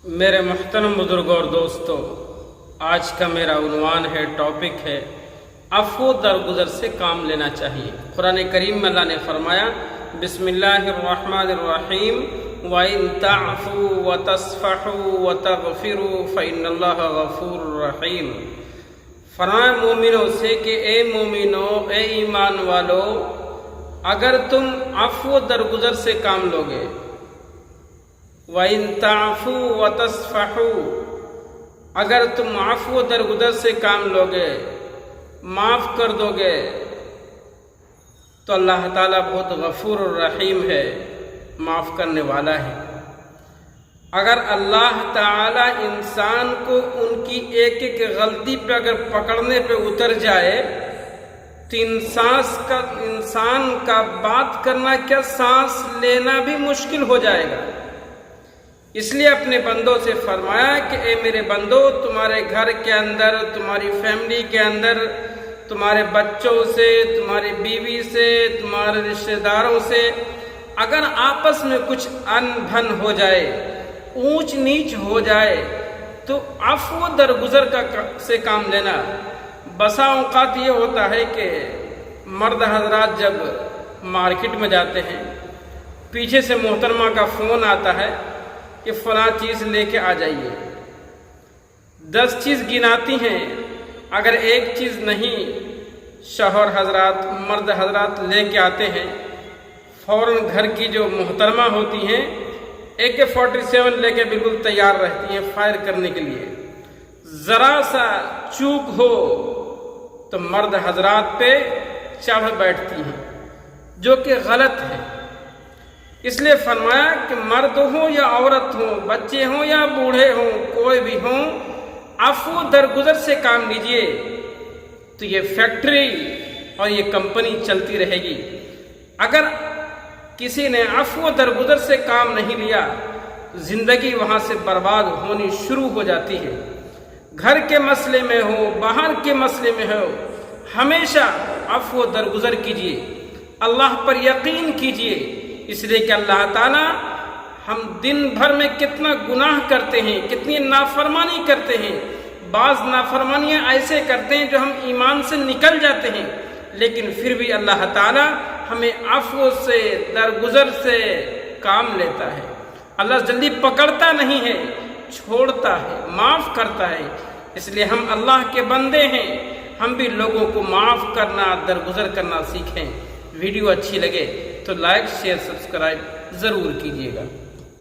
میرے محترم بزرگوں اور دوستوں، آج کا میرا عنوان ہے، ٹاپک ہے عفو درگزر سے کام لینا چاہیے۔ قرآن کریم میں اللہ نے فرمایا، بسم اللہ الرحمن الرحیم، وَإِن تَعْفُوا وَتَصْفَحُوا وَتَغْفِرُوا فَإِنَّ اللَّهَ غَفُورٌ رَحِيمٌ۔ فرمایا مومنوں سے کہ اے مومنوں، اے ایمان والو، اگر تم عفو درگزر سے کام لوگے، وَإِن تَعْفُوا وَتَصْفَحُوا، اگر تم عفو درگزر سے کام لوگے، معاف کر دو گے، تو اللہ تعالیٰ بہت غفور الرحیم ہے، معاف کرنے والا ہے۔ اگر اللہ تعالیٰ انسان کو ان کی ایک ایک غلطی پہ اگر پکڑنے پہ اتر جائے تو انسان کا بات کرنا کیا، سانس لینا بھی مشکل ہو جائے گا۔ اس لیے اپنے بندوں سے فرمایا کہ اے میرے بندو، تمہارے گھر کے اندر، تمہاری فیملی کے اندر، تمہارے بچوں سے، تمہاری بیوی سے، تمہارے رشتہ داروں سے اگر آپس میں کچھ انبن ہو جائے، اونچ نیچ ہو جائے، تو عفو درگزر سے کام لینا۔ بسا اوقات یہ ہوتا ہے کہ مرد حضرات جب مارکیٹ میں جاتے ہیں، پیچھے سے محترمہ کا فون آتا ہے کہ فلاں چیز لے کے آ جائیے، 10 چیز گناتی ہیں، اگر ایک چیز نہیں شوہر حضرات، مرد حضرات لے کے آتے ہیں، فوراً گھر کی جو محترمہ ہوتی ہیں AK-47 لے کے بالکل تیار رہتی ہیں فائر کرنے کے لیے۔ ذرا سا چوک ہو تو مرد حضرات پہ چڑھ بیٹھتی ہیں، جو کہ غلط ہے۔ اس لیے فرمایا کہ مرد ہوں یا عورت ہوں، بچے ہوں یا بوڑھے ہوں، کوئی بھی ہوں، عفو درگزر سے کام لیجئے تو یہ فیکٹری اور یہ کمپنی چلتی رہے گی۔ اگر کسی نے عفو درگزر سے کام نہیں لیا، زندگی وہاں سے برباد ہونی شروع ہو جاتی ہے۔ گھر کے مسئلے میں ہو، باہر کے مسئلے میں ہو، ہمیشہ عفو درگزر کیجئے، اللہ پر یقین کیجئے۔ اس لیے کہ اللہ تعالیٰ، ہم دن بھر میں کتنا گناہ کرتے ہیں، کتنی نافرمانی کرتے ہیں، بعض نافرمانیاں ایسے کرتے ہیں جو ہم ایمان سے نکل جاتے ہیں، لیکن پھر بھی اللہ تعالیٰ ہمیں عفو سے، درگزر سے کام لیتا ہے۔ اللہ جلدی پکڑتا نہیں ہے، چھوڑتا ہے، معاف کرتا ہے۔ اس لیے ہم اللہ کے بندے ہیں، ہم بھی لوگوں کو معاف کرنا، درگزر کرنا سیکھیں۔ ویڈیو اچھی لگے تو لائک، شیئر، سبسکرائب ضرور کیجیے گا۔